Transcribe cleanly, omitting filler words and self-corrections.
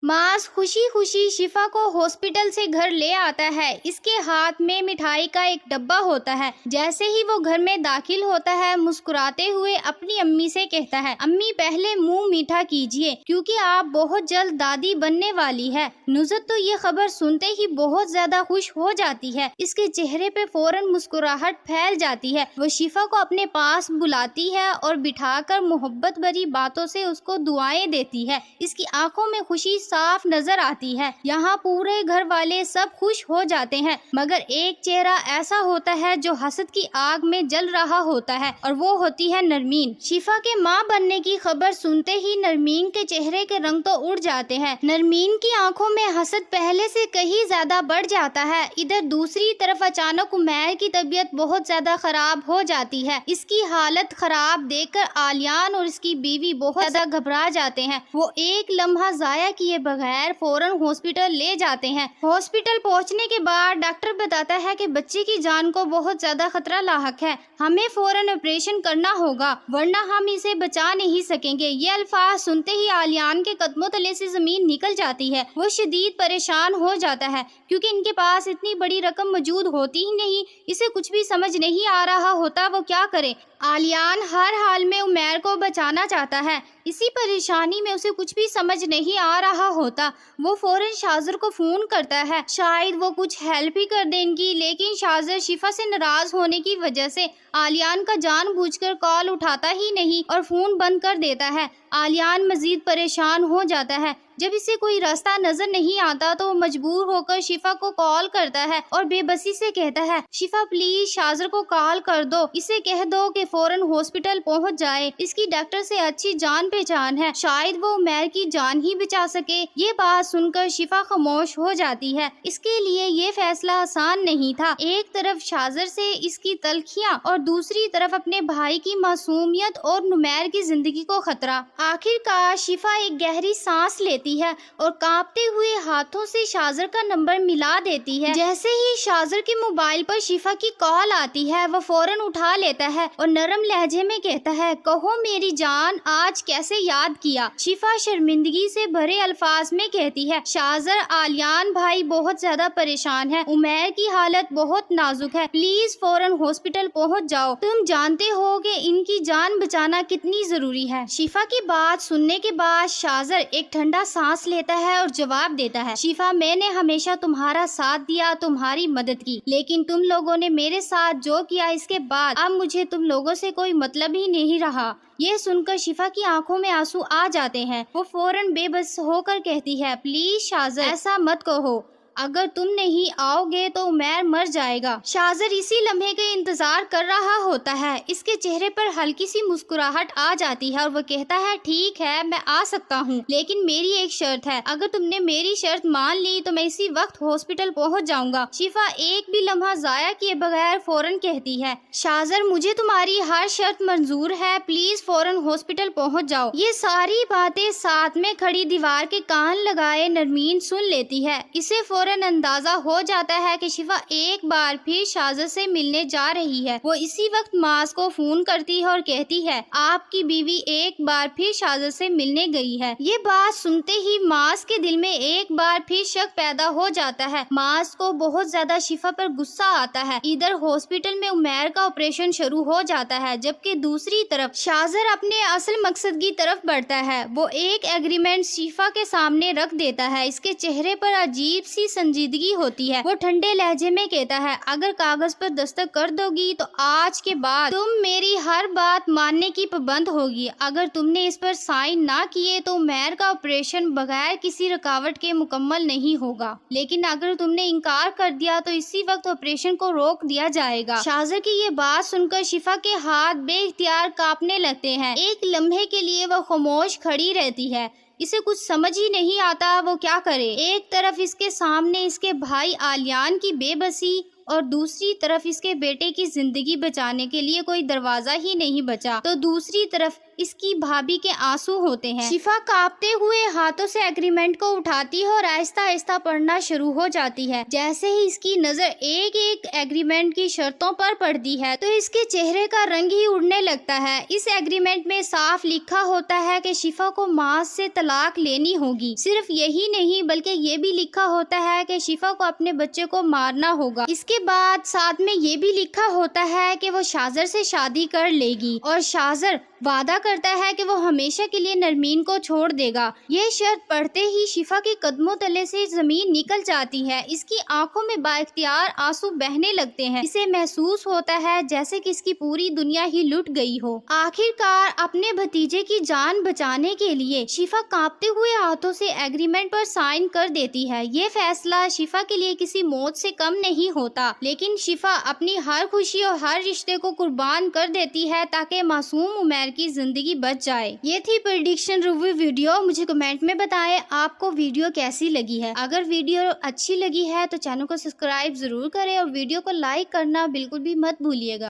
मास खुशी खुशी शिफा को हॉस्पिटल से घर ले आता है। इसके हाथ में मिठाई का एक डब्बा होता है। जैसे ही वो घर में दाखिल होता है, मुस्कुराते हुए अपनी अम्मी से कहता है, अम्मी पहले मुंह मीठा कीजिए क्योंकि आप बहुत जल्द दादी बनने वाली है। नुज़त तो ये खबर सुनते ही बहुत ज्यादा खुश हो जाती है। इसके चेहरे पे फौरन मुस्कुराहट फैल जाती है। वो शिफा को अपने पास बुलाती है और बिठाकर मोहब्बत भरी बातों से उसको दुआएं देती है। इसकी आंखों में खुशी साफ नजर आती है। यहाँ पूरे घर वाले सब खुश हो जाते हैं, मगर एक चेहरा ऐसा होता है जो हसद की आग में जल रहा होता है, और वो होती है नरमीन। शिफा के माँ बनने की खबर सुनते ही नरमीन के चेहरे के रंग तो उड़ जाते हैं। नरमीन की आंखों में हसद पहले से कहीं ज्यादा बढ़ जाता है। इधर दूसरी तरफ अचानक उमैर की तबीयत बहुत ज्यादा खराब हो जाती है। इसकी हालत खराब देखकर आलियान और इसकी बीवी बहुत ज्यादा घबरा जाते हैं। वो एक लम्हा जाया किए बगैर फौरन हॉस्पिटल ले जाते हैं। हॉस्पिटल पहुंचने के बाद डॉक्टर बताता है कि बच्चे की जान को बहुत ज्यादा खतरा लाहक है। हमें फौरन ऑपरेशन करना होगा वरना हम इसे बचा नहीं सकेंगे। ये अल्फाज सुनते ही आलियान के कदमों तले से जमीन निकल जाती है। वो शदीद परेशान हो जाता है क्योंकि इनके पास इतनी बड़ी रकम मौजूद होती ही नहीं। इसे कुछ भी समझ नहीं आ रहा होता वो क्या करे। आलियान हर हाल में उमैर को बचाना चाहता है। इसी परेशानी में उसे कुछ भी समझ नहीं आ रहा होता। वो फौरन शाजर को फोन करता है, शायद वो कुछ हेल्प ही कर देंगी, लेकिन शाजर शिफा से नाराज होने की वजह से आलियान का जानबूझकर कॉल उठाता ही नहीं और फोन बंद कर देता है। आलियान मजीद परेशान हो जाता है। जब इसे कोई रास्ता नजर नहीं आता तो वो मजबूर होकर शिफा को कॉल करता है और बेबसी से कहता है, शिफा प्लीज शाजर को कॉल कर दो, इसे कह दो कि फौरन हॉस्पिटल पहुंच जाए। इसकी डॉक्टर से अच्छी जान पहचान है, शायद वो उमैर की जान ही बचा सके। ये बात सुनकर शिफा खामोश हो जाती है। इसके लिए ये फैसला आसान नहीं था। एक तरफ शाजर से इसकी तलखियां और दूसरी तरफ अपने भाई की मासूमियत और नुमैर की जिंदगी को खतरा। आखिरकार शिफा एक गहरी सांस लेती है और कांपते हुए हाथों से शाजर का नंबर मिला देती है। जैसे ही शाजर के मोबाइल पर शिफा की कॉल आती है, वो फौरन उठा लेता है और नरम लहजे में कहता है, कहो मेरी जान, आज कैसे याद किया। शिफा शर्मिंदगी से भरे अल्फाज में कहती है, शाजर आलियान भाई बहुत ज्यादा परेशान है, उमैर की हालत बहुत नाजुक है, प्लीज फौरन हॉस्पिटल पहुंच जाओ। तुम जानते हो कि इनकी जान बचाना कितनी जरूरी है। शिफा की बात सुनने के बाद शाजर एक ठंडा सांस लेता है और जवाब देता है, शिफा मैंने हमेशा तुम्हारा साथ दिया, तुम्हारी मदद की, लेकिन तुम लोगों ने मेरे साथ जो किया इसके बाद अब मुझे तुम लोगों से कोई मतलब ही नहीं रहा। ये सुनकर शिफा की आंखों में आंसू आ जाते हैं। वो फौरन बेबस होकर कहती है, प्लीज शाजर ऐसा मत कहो, अगर तुम नहीं आओगे तो उमैर मर जाएगा। शाजर इसी लम्हे के इंतजार कर रहा होता है। इसके चेहरे पर हल्की सी मुस्कुराहट आ जाती है और वो कहता है, ठीक है मैं आ सकता हूँ, लेकिन मेरी एक शर्त है, अगर तुमने मेरी शर्त मान ली तो मैं इसी वक्त हॉस्पिटल पहुँच जाऊंगा। शिफा एक भी लम्हा जाया किए बगैर फौरन कहती है, शाजर मुझे तुम्हारी हर शर्त मंजूर है, प्लीज फौरन हॉस्पिटल पहुँच जाओ। ये सारी बातें साथ में खड़ी दीवार के कान लगाए नरमीन सुन लेती है। इसे फौरन अंदाजा हो जाता है कि शिफा एक बार फिर शाजर से मिलने जा रही है। वो इसी वक्त मास को फोन करती है और कहती है, आपकी बीवी एक बार फिर शाजर से मिलने गई है। ये बात सुनते ही मास के दिल में एक बार फिर शक पैदा हो जाता है। मास को बहुत ज्यादा शिफा पर गुस्सा आता है। इधर हॉस्पिटल में उमैर का ऑपरेशन शुरू हो जाता है, जबकि दूसरी तरफ शाजर अपने असल मकसद की तरफ बढ़ता है। वो एक एग्रीमेंट शिफा के सामने रख देता है। इसके चेहरे पर अजीब सी संजीदगी होती है। वो ठंडे लहजे में कहता है, अगर कागज पर दस्तक कर दोगी तो आज के बाद तुम मेरी हर बात मानने की पाबंद होगी। अगर तुमने इस पर साइन ना किए तो उमैर का ऑपरेशन बगैर किसी रुकावट के मुकम्मल नहीं होगा, लेकिन अगर तुमने इनकार कर दिया तो इसी वक्त ऑपरेशन को रोक दिया जाएगा। शाजर की ये बात सुनकर शिफा के हाथ बेइख्तियार कांपने लगते हैं। एक लम्हे के लिए वो खामोश खड़ी रहती है। इसे कुछ समझ ही नहीं आता वो क्या करे। एक तरफ इसके सामने इसके भाई आलियान की बेबसी اور دوسری طرف اس کے بیٹے کی زندگی بچانے کے لیے کوئی دروازہ ہی نہیں بچا، تو دوسری طرف اس کی بھابھی کے آنسو ہوتے ہیں۔ شفا کانپتے ہوئے ہاتھوں سے ایگریمنٹ کو اٹھاتی ہے اور آہستہ آہستہ پڑھنا شروع ہو جاتی ہے۔ جیسے ہی اس کی نظر ایک ایک ایگریمنٹ کی شرطوں پر پڑتی ہے تو اس کے چہرے کا رنگ ہی اڑنے لگتا ہے۔ اس ایگریمنٹ میں صاف لکھا ہوتا ہے کہ شفا کو معاذ سے طلاق لینی ہوگی۔ صرف یہی نہیں بلکہ یہ بھی لکھا ہوتا ہے کہ شفا کو اپنے بچے کو مارنا ہوگا۔ اس کے بعد ساتھ میں یہ بھی لکھا ہوتا ہے کہ وہ شاذر سے شادی کر لے گی اور شاذر وعدہ کرتا ہے کہ وہ ہمیشہ کے لیے نرمین کو چھوڑ دے گا۔ یہ شرط پڑھتے ہی شفا کے قدموں تلے سے زمین نکل جاتی ہے۔ اس کی آنکھوں میں با اختیار آنسو بہنے لگتے ہیں۔ اسے محسوس ہوتا ہے جیسے کہ اس کی پوری دنیا ہی لٹ گئی ہو۔ آخر کار اپنے بھتیجے کی جان بچانے کے لیے شفا کانپتے ہوئے ہاتھوں سے ایگریمنٹ پر سائن کر دیتی ہے۔ یہ فیصلہ شفا کے لیے کسی موت سے کم نہیں ہوتا، لیکن شفا اپنی ہر خوشی اور ہر رشتے کو قربان کر دیتی ہے تاکہ معصوم عمیر کی زندگی بچ جائے۔ یہ تھی پریڈکشن ریویو ویڈیو۔ مجھے کمنٹ میں بتائیں آپ کو ویڈیو کیسی لگی ہے۔ اگر ویڈیو اچھی لگی ہے تو چینل کو سبسکرائب ضرور کریں اور ویڈیو کو لائک کرنا بالکل بھی مت بھولیے گا۔